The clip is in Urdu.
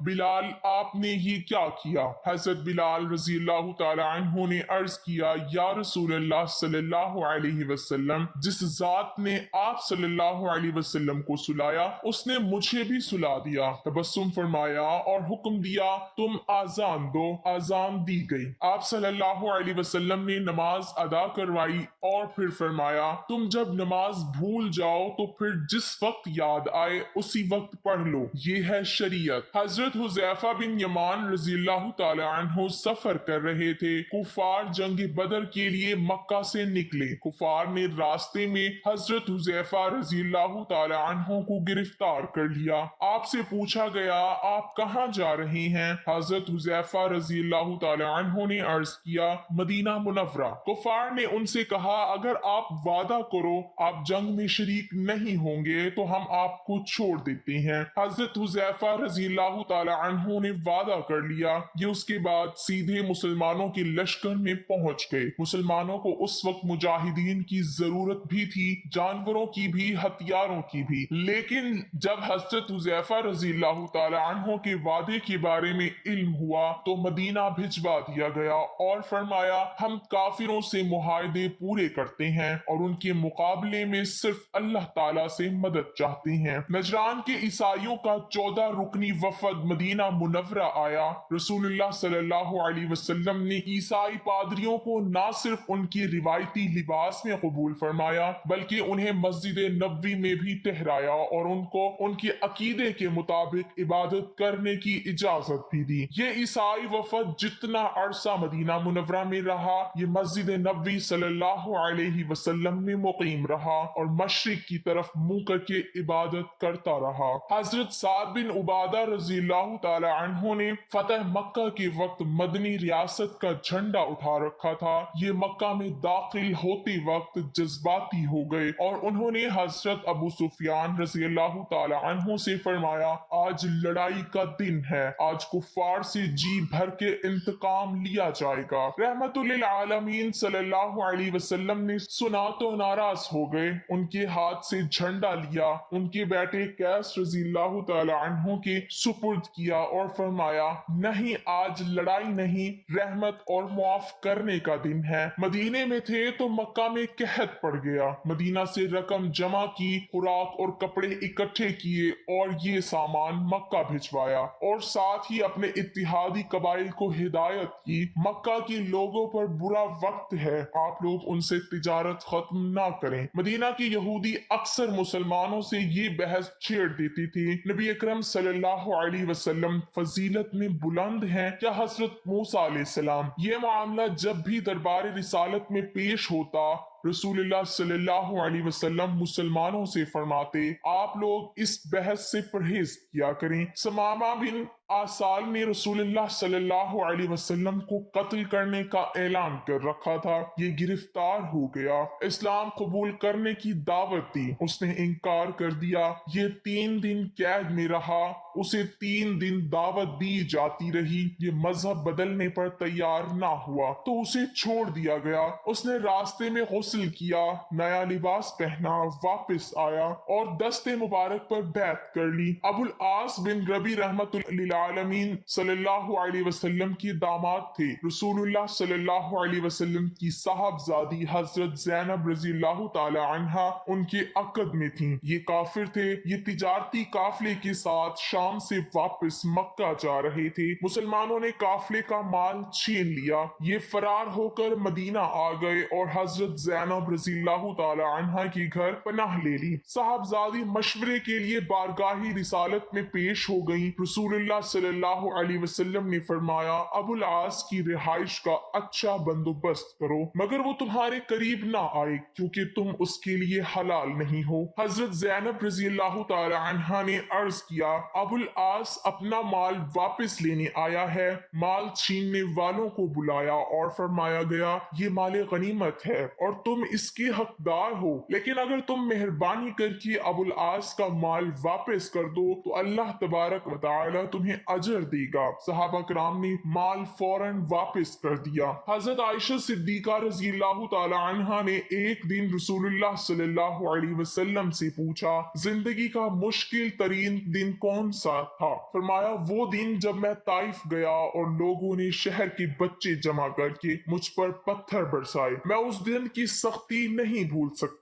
بلال آپ نے یہ کیا کیا؟ حضرت بلال رضی اللہ تعالی عنہ نے عرض کیا یا رسول اللہ صلی اللہ علیہ وسلم جس ذات نے آپ صلی اللہ علیہ وسلم کو سلایا اس نے مجھے بھی سلا دیا۔ تبسم فرمایا اور حکم دیا تم آزان دو۔ آزان دی گئی، آپ صلی اللہ علیہ وسلم نے نماز ادا کروائی اور پھر فرمایا تم جب نماز بھول جاؤ تو پھر جس وقت یاد آئے اسی وقت پڑھ لو، یہ ہے شریعت۔ حضرت حذیفہ بن یمان رضی اللہ تعالی عنہ سفر کر رہے تھے، کفار جنگ بدر کے لیے مکہ سے نکلے، کفار نے راستے میں حضرت حذیفہ رضی اللہ تعالی عنہ کو گرفتار کر لیا۔ آپ سے پوچھا گیا آپ کہاں جا رہے ہیں؟ حضرت حذیفہ رضی اللہ تعالی عنہ نے عرض کیا مدینہ منورہ۔ کفار نے ان سے کہا اگر آپ وعدہ کرو آپ جنگ میں شریک نہیں ہوں گے تو ہم آپ کو چھوڑ دیتے ہیں۔ حضرت حذیفہ رضی اللہ تعالی عنہ نے وعدہ کر لیا۔ یہ اس کے بعد سیدھے مسلمانوں کے لشکر میں پہنچ گئے۔ مسلمانوں کو اس وقت مجاہدین کی ضرورت بھی تھی، جانوروں کی بھی، ہتھیاروں کی بھی، لیکن جب حضرت حذیفہ رضی اللہ تعالی عنہ کے وعدے کے بارے میں علم ہوا تو مدینہ بھجوا دیا گیا اور فرمایا ہم کافروں سے معاہدے پورے کرتے ہیں اور ان کے مقابلے میں صرف اللہ تعالیٰ سے مدد چاہتے ہیں۔ نجران کے عیسائیوں کا 14 رکنی وفد مدینہ منورہ آیا۔ رسول اللہ صلی اللہ علیہ وسلم نے عیسائی پادریوں کو نہ صرف ان کی روایتی لباس میں قبول فرمایا بلکہ انہیں مسجد نبوی میں بھی ٹھہرایا اور ان کو ان کے عقیدے کے مطابق عبادت کرنے کی اجازت بھی دی۔ یہ عیسائی وفد جتنا عرصہ مدینہ منورہ میں رہا یہ مسجد نبوی صلی اللہ علیہ وسلم میں مقیم رہا اور مشرق کی طرف منہ کر کے عبادت کرتا رہا۔ حضرت سعد بن عبادہ رضی اللہ تعالی عنہ نے فتح مکہ کے وقت مدنی ریاست کا جھنڈا اٹھا رکھا تھا۔ یہ مکہ میں داخل ہوتے وقت جذباتی ہو گئے اور انہوں نے حضرت ابو سفیان رضی اللہ تعالی عنہ سے فرمایا آج لڑائی کا دن ہے، آج کفار سے جی بھر کے انتقام لیا جائے گا۔ رحمت للعالمین صلی اللہ علیہ وسلم نے سنا تو ناراض ہو گئے، ان کے ہاتھ سے جھنڈا لیا، ان کے بیٹے قیس رضی اللہ تعالی عنہ کے سپرد کیا اور فرمایا نہیں آج لڑائی نہیں، رحمت اور معاف کرنے کا دن ہے۔ مدینے میں تھے تو مکہ میں قحط پڑ گیا، مدینہ سے رقم جمع کی، خوراک اور کپڑے اکٹھے کیے اور یہ سامان مکہ بھجوایا اور ساتھ ہی اپنے اتحادی قبائل کو ہدایت کی مکہ کے لوگوں پر برا وقت ہے، آپ لوگ ان سے تجارت ختم نہ کریں۔ مدینہ کے یہودی اکثر مسلمانوں سے یہ بحث چھیڑ دیتی تھی نبی اکرم صلی اللہ علیہ وسلم فضیلت میں بلند ہیں یا حضرت موسیٰ علیہ السلام؟ یہ معاملہ جب بھی دربار رسالت میں پیش ہوتا رسول اللہ صلی اللہ علیہ وسلم مسلمانوں سے فرماتے آپ لوگ اس بحث سے پرہیز کیا کریں۔ ثمامہ بن آسال نے رسول اللہ صلی اللہ علیہ وسلم کو قتل کرنے کا اعلان کر رکھا تھا، یہ گرفتار ہو گیا، اسلام قبول کرنے کی دعوت دی، اس نے انکار کر دیا، یہ 3 دن قید میں رہا، اسے 3 دن دعوت دی جاتی رہی، یہ مذہب بدلنے پر تیار نہ ہوا تو اسے چھوڑ دیا گیا۔ اس نے راستے میں غسل کیا، نیا لباس پہنا، واپس آیا اور دست مبارک پر بیعت کر لی۔ ابو العاص بن ربی رحمت للعالمین صلی اللہ علیہ وسلم کی داماد تھے، رسول اللہ صلی اللہ علیہ وسلم کی صاحبزادی حضرت زینب رضی اللہ تعالی عنہا ان کے عقد میں تھیں۔ یہ کافر تھے، یہ تجارتی قافلے کے ساتھ شام سے واپس مکہ جا رہے تھے، مسلمانوں نے قافلے کا مال چھین لیا، یہ فرار ہو کر مدینہ آ گئے اور حضرت زینب رضی اللہ تعالی عنہا کے گھر پناہ لے لی۔ صاحبزادی مشورے کے لیے بارگاہ رسالت میں پیش ہو گئیں، رسول اللہ صلی اللہ علیہ وسلم نے فرمایا ابو العاص کی رہائش کا اچھا بندوبست کرو مگر وہ تمہارے قریب نہ آئے کیونکہ تم اس کے لیے حلال نہیں ہو۔ حضرت زینب رضی اللہ تعالی عنہا نے عرض کیا ابو العاص اپنا مال واپس لینے آیا ہے، مال چھیننے والوں کو بلایا اور فرمایا گیا یہ مال غنیمت ہے اور تم اس کے حقدار ہو، لیکن اگر تم مہربانی کر کے ابو العاص کا مال واپس کر دو تو اللہ تبارک و تعالی تمہیں اجر دے گا۔ صحابہ کرام نے مال فوراً واپس کر دیا۔ حضرت عائشہ صدیقہ رضی اللہ تعالی عنہا نے ایک دن رسول اللہ صلی اللہ علیہ وسلم سے پوچھا زندگی کا مشکل ترین دن کون سا تھا؟ فرمایا وہ دن جب میں طائف گیا اور لوگوں نے شہر کے بچے جمع کر کے مجھ پر پتھر برسائے، میں اس دن کی سختی نہیں بھول سکتا۔